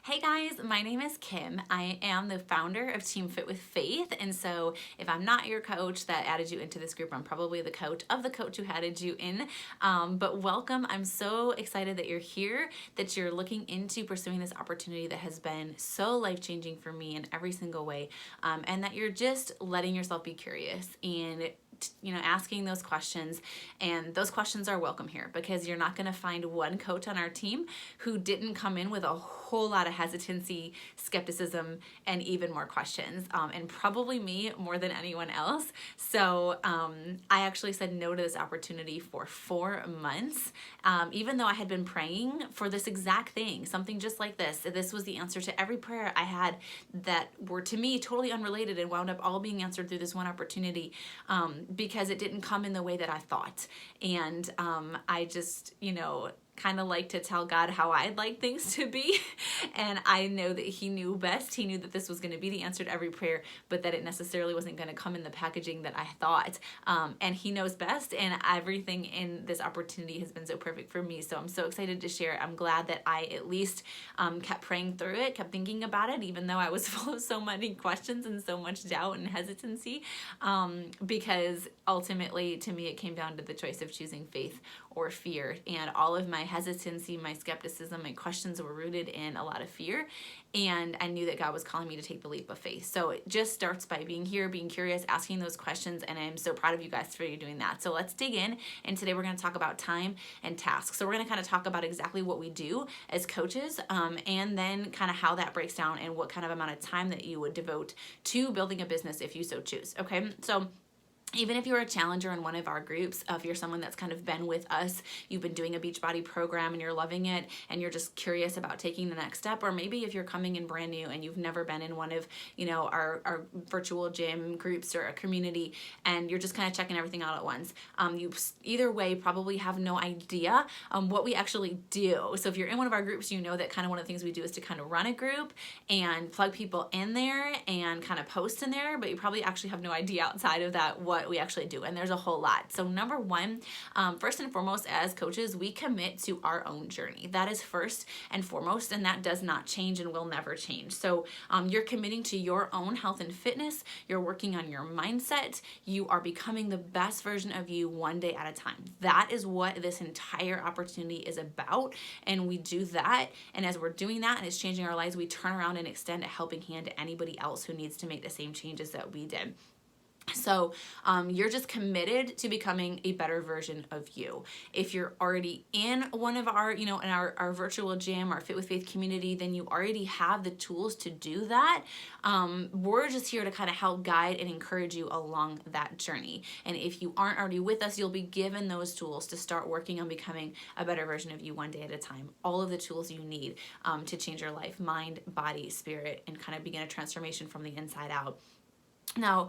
Hey guys, my name is Kim. I am the founder of Team Fit with Faith. And so if I'm not your coach that added you into this group, I'm probably the coach of the coach who added you in. But welcome. I'm so excited that you're here, that you're looking into pursuing this opportunity that has been so life-changing for me in every single way. And that you're just letting yourself be curious and asking those questions. And those questions are welcome here because you're not going to find one coach on our team who didn't come in with a whole lot of hesitancy, skepticism, and even more questions, and probably me more than anyone else. So I actually said no to this opportunity for 4 months, even though I had been praying for this exact thing, something just like this. This was the answer to every prayer I had that were to me totally unrelated and wound up all being answered through this one opportunity, because it didn't come in the way that I thought. And I just, kind of like to tell God how I'd like things to be. And I know that He knew best. He knew that this was going to be the answer to every prayer, but that it necessarily wasn't going to come in the packaging that I thought. And He knows best. And everything in this opportunity has been so perfect for me. So I'm so excited to share. I'm glad that I at least kept praying through it, kept thinking about it, even though I was full of so many questions and so much doubt and hesitancy. Because ultimately, to me, it came down to the choice of choosing faith or fear. And all of my hesitancy, my skepticism, my questions were rooted in a lot of fear. And I knew that God was calling me to take the leap of faith. So it just starts by being here, being curious, asking those questions. And I'm so proud of you guys for you doing that. So let's dig in. And today we're going to talk about time and tasks. So we're going to kind of talk about exactly what we do as coaches, and then kind of how that breaks down and what kind of amount of time that you would devote to building a business if you so choose. Okay. So even if you're a challenger in one of our groups, if you're someone that's kind of been with us, you've been doing a Beachbody program and you're loving it and you're just curious about taking the next step, or maybe if you're coming in brand new and you've never been in one of, our virtual gym groups or a community and you're just kind of checking everything out at once, you either way probably have no idea what we actually do. So if you're in one of our groups, you know that kind of one of the things we do is to kind of run a group and plug people in there and kind of post in there, but you probably actually have no idea outside of that what we actually do, and there's a whole lot. So number one, first and foremost, as coaches, we commit to our own journey. That is first and foremost, and that does not change and will never change. So you're committing to your own health and fitness. You're working on your mindset. You are becoming the best version of you one day at a time. That is what this entire opportunity is about, and we do that. And as we're doing that and it's changing our lives, we turn around and extend a helping hand to anybody else who needs to make the same changes that we did. So you're just committed to becoming a better version of you. If you're already in one of our, in our virtual gym, our Fit with Faith community, then you already have the tools to do that. We're just here to kind of help guide and encourage you along that journey. And if you aren't already with us, you'll be given those tools to start working on becoming a better version of you one day at a time. All of the tools you need to change your life, mind, body, spirit, and kind of begin a transformation from the inside out. Now,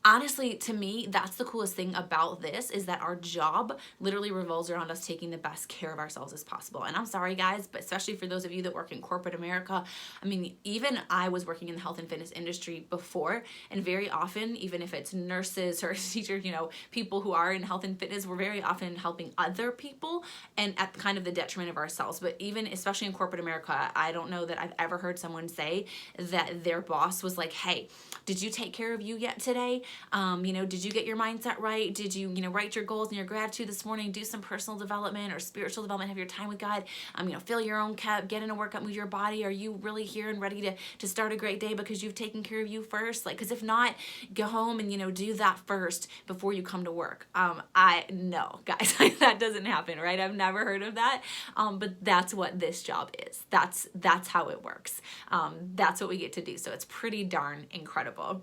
honestly, to me, that's the coolest thing about this, is that our job literally revolves around us taking the best care of ourselves as possible. And I'm sorry, guys, but especially for those of you that work in corporate America, I mean, even I was working in the health and fitness industry before, and very often, even if it's nurses or teachers, people who are in health and fitness, we're very often helping other people and at kind of the detriment of ourselves. But even, especially in corporate America, I don't know that I've ever heard someone say that their boss was like, hey, did you take care of you yet today? Did you get your mindset right? Did you, write your goals and your gratitude this morning, do some personal development or spiritual development, have your time with God, fill your own cup, get in a workout, move your body. Are you really here and ready to start a great day because you've taken care of you first? Because if not, go home and, do that first before you come to work. No, guys, that doesn't happen, right? I've never heard of that. But that's what this job is. That's how it works. That's what we get to do. So it's pretty darn incredible.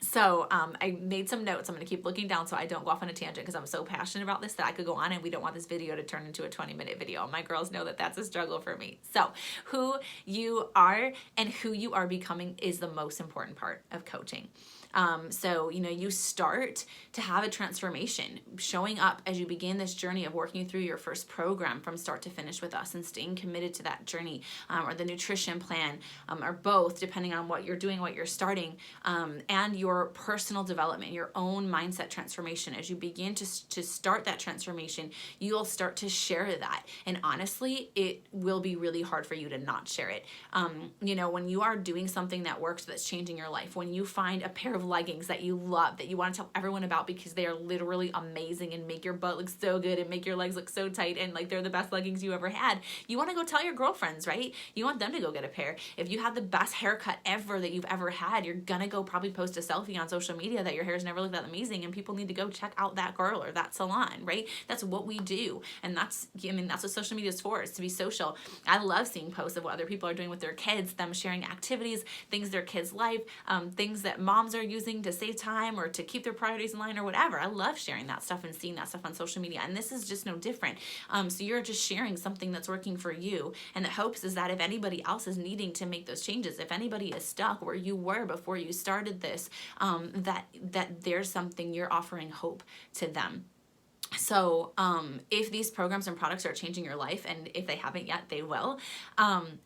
So I made some notes. I'm going to keep looking down so I don't go off on a tangent, because I'm so passionate about this that I could go on, and we don't want this video to turn into a 20-minute video. My girls know that that's a struggle for me. So who you are and who you are becoming is the most important part of coaching. So, you start to have a transformation showing up as you begin this journey of working through your first program from start to finish with us and staying committed to that journey, or the nutrition plan, or both, depending on what you're doing, what you're starting, and your personal development, your own mindset transformation. As you begin to start that transformation, you'll start to share that. And honestly, it will be really hard for you to not share it. When you are doing something that works, that's changing your life, when you find a pair of leggings that you love, that you want to tell everyone about because they are literally amazing and make your butt look so good and make your legs look so tight and like they're the best leggings you ever had, you want to go tell your girlfriends, right? You want them to go get a pair. If you have the best haircut ever that you've ever had, you're gonna go probably post a selfie on social media that your hair's never looked that amazing and people need to go check out that girl or that salon, right? That's what we do. And that's what social media is for, is to be social. I love seeing posts of what other people are doing with their kids, them sharing activities, things their kids like, things that moms are using to save time or to keep their priorities in line or whatever. I love sharing that stuff and seeing that stuff on social media. And this is just no different. So you're just sharing something that's working for you. And the hopes is that if anybody else is needing to make those changes, if anybody is stuck where you were before you started this, that there's something you're offering hope to them. So if these programs and products are changing your life, and if they haven't yet, they will,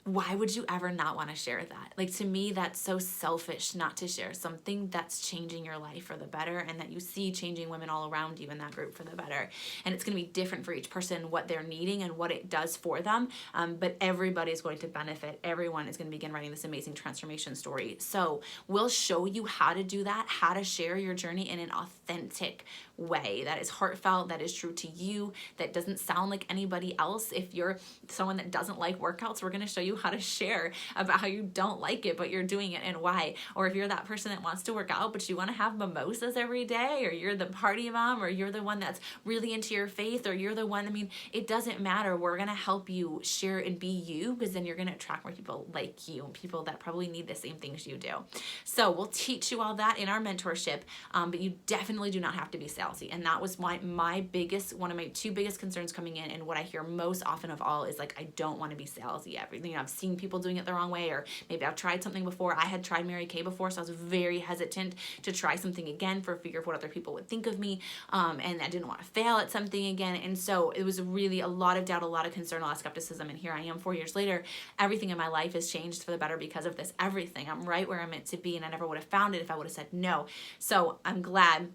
why would you ever not want to share that? Like, to me, that's so selfish not to share something that's changing your life for the better and that you see changing women all around you in that group for the better. And it's going to be different for each person, what they're needing and what it does for them. But everybody's going to benefit. Everyone is going to begin writing this amazing transformation story. So we'll show you how to do that, how to share your journey in an authentic way that is heartfelt, that is true to you, that doesn't sound like anybody else. If you're someone that doesn't like workouts, we're going to show you how to share about how you don't like it, but you're doing it and why. Or if you're that person that wants to work out, but you want to have mimosas every day, or you're the party mom, or you're the one that's really into your faith, or you're the one, it doesn't matter. We're going to help you share and be you, because then you're going to attract more people like you, people that probably need the same things you do. So we'll teach you all that in our mentorship, but you definitely do not have to be salesy. And that was one of my two biggest concerns coming in, and what I hear most often of all is like, I don't want to be salesy. Everything, I've seen people doing it the wrong way, or maybe I've tried something before. I had tried Mary Kay before, so I was very hesitant to try something again for fear of what other people would think of me, and I didn't want to fail at something again. And so it was really a lot of doubt, a lot of concern, a lot of skepticism, and here I am 4 years later. Everything in my life has changed for the better because of this. Everything. I'm right where I'm meant to be, and I never would have found it if I would have said no. So I'm glad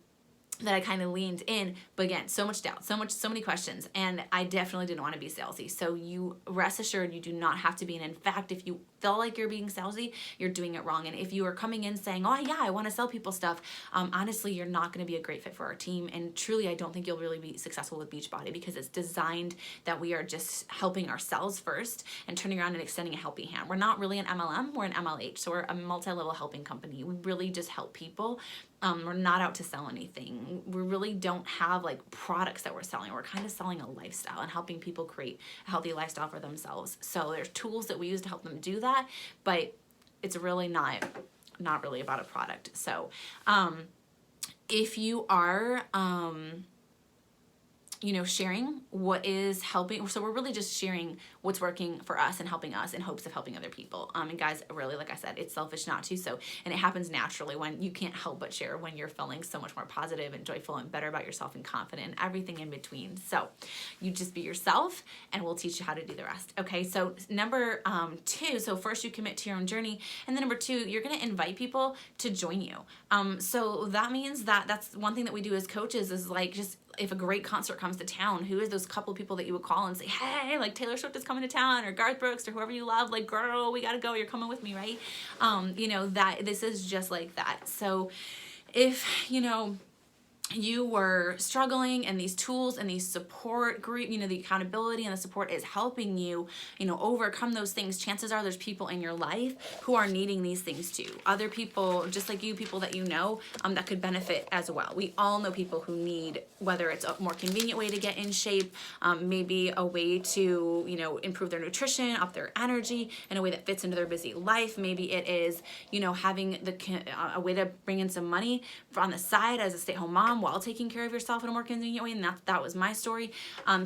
that I kind of leaned in, but again, so much doubt, so many questions, and I definitely didn't want to be salesy. So you rest assured, you do not have to be. And in fact, if you feel like you're being salesy, you're doing it wrong. And if you are coming in saying, oh yeah, I want to sell people stuff, honestly, you're not going to be a great fit for our team. And truly, I don't think you'll really be successful with Beachbody, because it's designed that we are just helping ourselves first and turning around and extending a helping hand. We're not really an MLM, we're an MLH. So we're a multi-level helping company. We really just help people. We're not out to sell anything. We really don't have like products that we're selling. We're kind of selling a lifestyle and helping people create a healthy lifestyle for themselves. So there's tools that we use to help them do that, but it's really not really about a product. So if you are sharing what is helping. So we're really just sharing what's working for us and helping us in hopes of helping other people. And guys, really, like I said, it's selfish not to. So, and it happens naturally when you can't help but share, when you're feeling so much more positive and joyful and better about yourself and confident and everything in between. So you just be yourself, and we'll teach you how to do the rest. Okay. So number 2, so first you commit to your own journey. And then number 2, you're going to invite people to join you. So that means that's one thing that we do as coaches is like, just if a great concert comes to town, who is those couple people that you would call and say, hey, like Taylor Swift is coming to town, or Garth Brooks, or whoever you love, like, girl, we got to go. You're coming with me, right? That this is just like that. So if, you were struggling and these tools and these support group, the accountability and the support is helping you, overcome those things, chances are there's people in your life who are needing these things too. Other people, just like you, people that that could benefit as well. We all know people who need, whether it's a more convenient way to get in shape, maybe a way to, improve their nutrition, up their energy in a way that fits into their busy life. Maybe it is, having a way to bring in some money on the side as a stay-at-home mom, income while taking care of yourself in a more convenient way. And that was my story.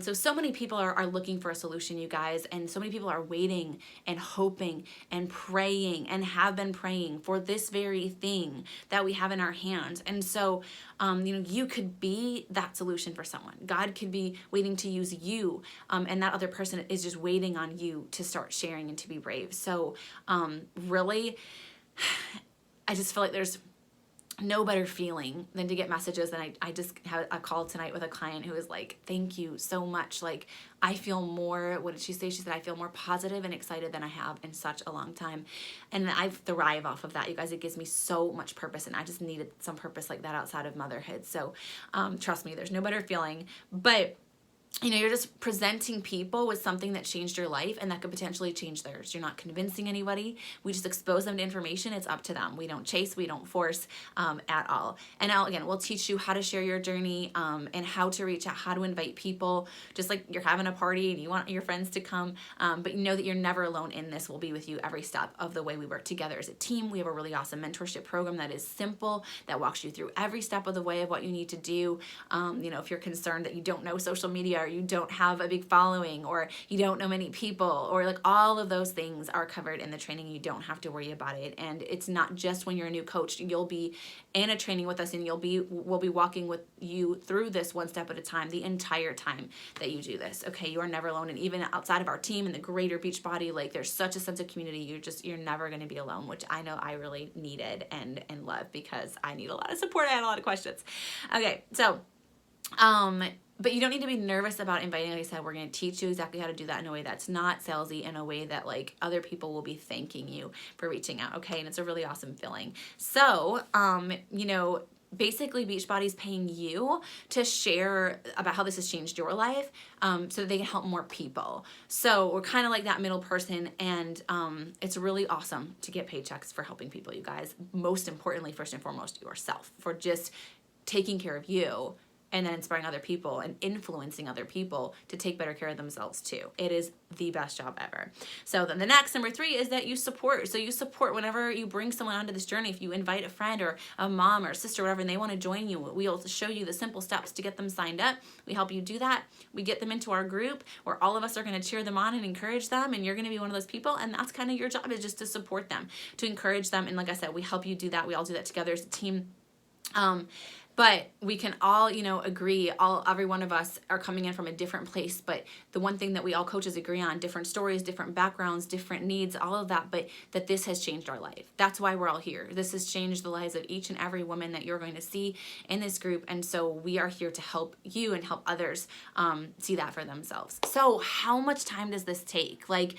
So many people are looking for a solution, you guys. And so many people are waiting and hoping and praying and have been praying for this very thing that we have in our hands. And so, you could be that solution for someone. God could be waiting to use you. And that other person is just waiting on you to start sharing and to be brave. So, really, I just feel like there's no better feeling than to get messages. And I just had a call tonight with a client who was like, thank you so much. Like, I feel more, what did she say? She said, I feel more positive and excited than I have in such a long time. And I thrive off of that, you guys. It gives me so much purpose, and I just needed some purpose like that outside of motherhood. So trust me, there's no better feeling. But you're just presenting people with something that changed your life and that could potentially change theirs. You're not convincing anybody. We just expose them to information. It's up to them. We don't chase, we don't force at all. And now, again, we'll teach you how to share your journey and how to reach out, how to invite people, just like you're having a party and you want your friends to come. But you know that you're never alone in this. We'll be with you every step of the way. We work together as a team. We have a really awesome mentorship program that is simple, that walks you through every step of the way of what you need to do. If you're concerned that you don't know social media, or you don't have a big following, or you don't know many people, or like all of those things are covered in the training. You don't have to worry about it. And it's not just when you're a new coach. You'll be in a training with us, and we'll be walking with you through this one step at a time the entire time that you do this. Okay, you are never alone. And even outside of our team and the greater Beachbody, like, there's such a sense of community. You're never going to be alone, which I know I really needed and love, because I need a lot of support. I had a lot of questions. Okay, so but you don't need to be nervous about inviting. Like I said, we're going to teach you exactly how to do that in a way that's not salesy, in a way that like other people will be thanking you for reaching out. Okay. And it's a really awesome feeling. So, basically Beachbody's paying you to share about how this has changed your life, so that they can help more people. So we're kind of like that middle person, and it's really awesome to get paychecks for helping people, you guys. Most importantly, first and foremost, yourself, for just taking care of you, and then inspiring other people and influencing other people to take better care of themselves too. It is the best job ever. So then the next, number 3, is that you support. So you support whenever you bring someone onto this journey. If you invite a friend or a mom or a sister or whatever, and they want to join you, we'll show you the simple steps to get them signed up. We help you do that. We get them into our group where all of us are going to cheer them on and encourage them, and you're going to be one of those people. And that's kind of your job, is just to support them, to encourage them. And like I said, we help you do that. We all do that together as a team. But we can all, agree, every one of us are coming in from a different place. But the one thing that we all coaches agree on, different stories, different backgrounds, different needs, all of that, but that this has changed our life. That's why we're all here. This has changed the lives of each and every woman that you're going to see in this group. And so we are here to help you and help others see that for themselves. So how much time does this take? Like,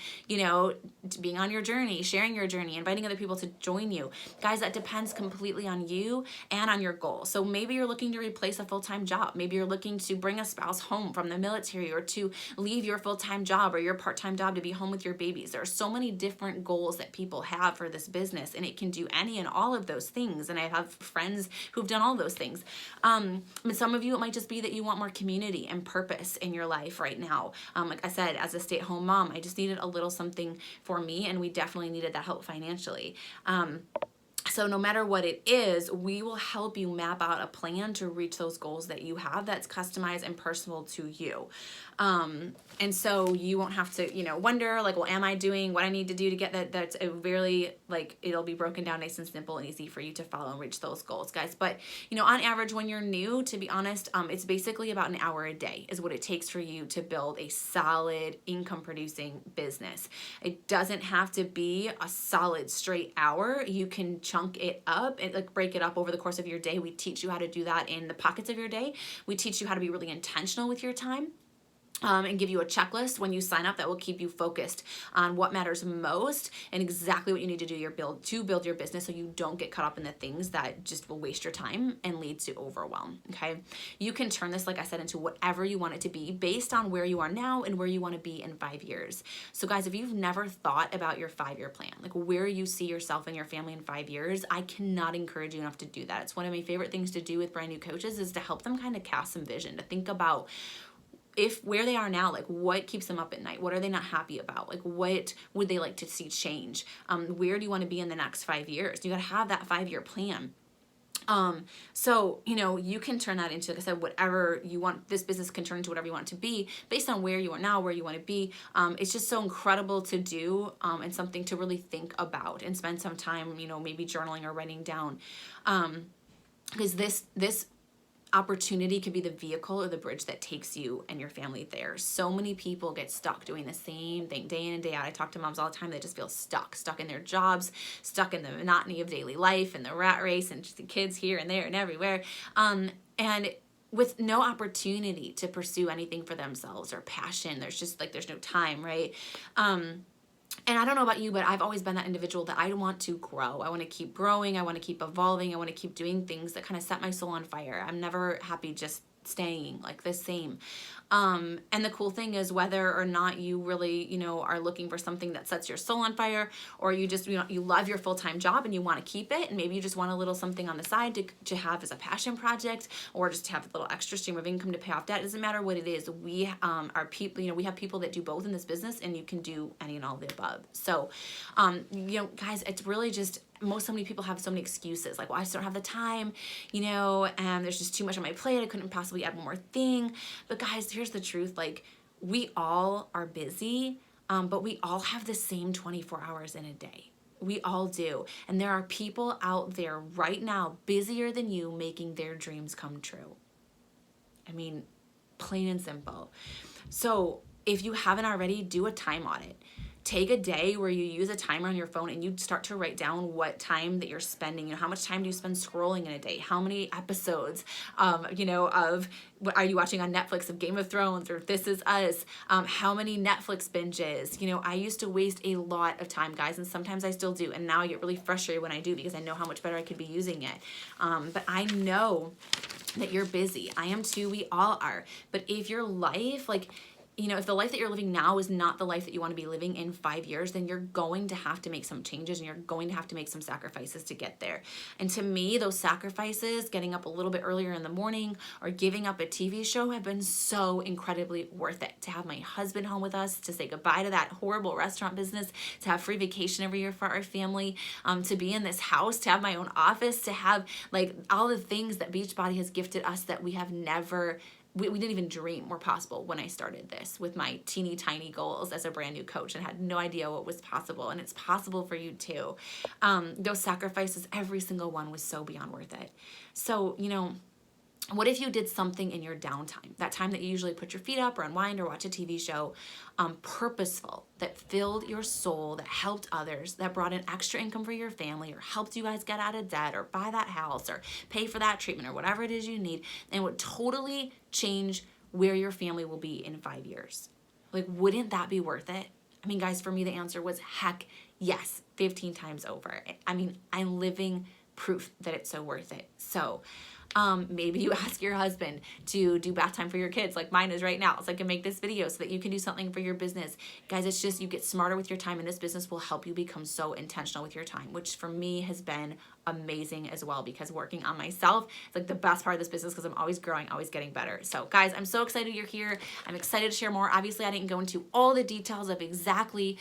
being on your journey, sharing your journey, inviting other people to join you. Guys, that depends completely on you and on your goal. So maybe you're looking to replace a full-time job. Maybe you're looking to bring a spouse home from the military, or to leave your full-time job or your part-time job to be home with your babies. There are so many different goals that people have for this business, and it can do any and all of those things. And I have friends who've done all those things. And some of you, it might just be that you want more community and purpose in your life right now. Like I said, as a stay-at-home mom, I just needed a little something for me, and we definitely needed that help financially. So no matter what it is, we will help you map out a plan to reach those goals that you have, that's customized and personal to you. And so you won't have to, wonder like, well, am I doing what I need to do to get that? That's a really, it'll be broken down nice and simple and easy for you to follow and reach those goals, guys. But, on average, when you're new, to be honest, it's basically about an hour a day is what it takes for you to build a solid income producing business. It doesn't have to be a solid straight hour. You can chunk it up and break it up over the course of your day. We teach you how to do that in the pockets of your day. We teach you how to be really intentional with your time. And give you a checklist when you sign up that will keep you focused on what matters most and exactly what you need to do to build your business, so you don't get caught up in the things that just will waste your time and lead to overwhelm. Okay, you can turn this, like I said, into whatever you want it to be based on where you are now and where you want to be in 5 years. So guys, if you've never thought about your 5-year plan, like where you see yourself and your family in 5 years, I cannot encourage you enough to do that. It's one of my favorite things to do with brand new coaches, is to help them kind of cast some vision, to think about where they are now, like what keeps them up at night? What are they not happy about? Like what would they like to see change? Where do you want to be in the next 5 years? You got to have that 5-year plan. So, you can turn that into, like I said, whatever you want. This business can turn into whatever you want it to be based on where you are now, where you want to be. It's just so incredible to do, and something to really think about and spend some time, maybe journaling or writing down. Because this opportunity could be the vehicle or the bridge that takes you and your family there. So many people get stuck doing the same thing day in and day out. I talk to moms all the time that just feel stuck in their jobs, stuck in the monotony of daily life and the rat race and just the kids here and there and everywhere. And with no opportunity to pursue anything for themselves or passion. There's no time, right? And I don't know about you, but I've always been that individual that I want to grow. I want to keep growing. I want to keep evolving. I want to keep doing things that kind of set my soul on fire. I'm never happy just staying like the same. And the cool thing is, whether or not you really, are looking for something that sets your soul on fire, or you just, you love your full-time job and you want to keep it, and maybe you just want a little something on the side to have as a passion project, or just to have a little extra stream of income to pay off debt. It doesn't matter what it is. We are people, we have people that do both in this business, and you can do any and all of the above. So, guys, it's really just, so many people have so many excuses, like, well, I just don't have the time, and there's just too much on my plate. I couldn't possibly add one more thing. But guys, here's the truth. Like, we all are busy, but we all have the same 24 hours in a day. We all do. And there are people out there right now busier than you making their dreams come true. I mean, plain and simple. So if you haven't already, do a time audit. Take a day where you use a timer on your phone and you start to write down what time that you're spending. How much time do you spend scrolling in a day? How many episodes, of what are you watching on Netflix of Game of Thrones or This Is Us? How many Netflix binges? I used to waste a lot of time, guys, and sometimes I still do. And now I get really frustrated when I do, because I know how much better I could be using it. But I know that you're busy. I am too. We all are. But if your life, if the life that you're living now is not the life that you want to be living in 5 years, then you're going to have to make some changes, and you're going to have to make some sacrifices to get there. And to me, those sacrifices, getting up a little bit earlier in the morning or giving up a TV show, have been so incredibly worth it. To have my husband home with us, to say goodbye to that horrible restaurant business, to have free vacation every year for our family, to be in this house, to have my own office, to have all the things that Beachbody has gifted us that we have never we didn't even dream were possible when I started this with my teeny tiny goals as a brand new coach, and had no idea what was possible. And it's possible for you too. Those sacrifices, every single one was so beyond worth it. So, what if you did something in your downtime, that time that you usually put your feet up or unwind or watch a TV show, purposeful, that filled your soul, that helped others, that brought in extra income for your family, or helped you guys get out of debt, or buy that house, or pay for that treatment, or whatever it is you need, and would totally change where your family will be in 5 years? Wouldn't that be worth it? I mean, guys, for me, the answer was heck yes, 15 times over. I mean, I'm living proof that it's so worth it. So, maybe you ask your husband to do bath time for your kids, like mine is right now. It's make this video so that you can do something for your business. Guys, it's just, you get smarter with your time, and this business will help you become so intentional with your time, which for me has been amazing as well, because working on myself is the best part of this business, because I'm always growing, always getting better. So guys, I'm so excited you're here. I'm excited to share more. Obviously, I didn't go into all the details of exactly,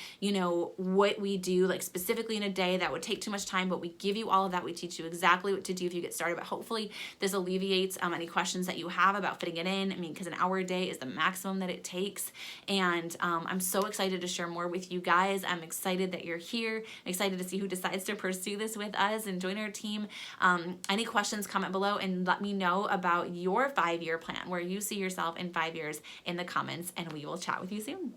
what we do, specifically in a day. That would take too much time, but we give you all of that. We teach you exactly what to do if you get started. But hopefully this alleviates any questions that you have about fitting it in. I mean, because an hour a day is the maximum that it takes. And I'm so excited to share more with you guys. I'm excited that you're here. I'm excited to see who decides to pursue this with us and join our team. Any questions, comment below and let me know about your 5-year plan, where you see yourself in 5 years, in the comments, and we will chat with you soon.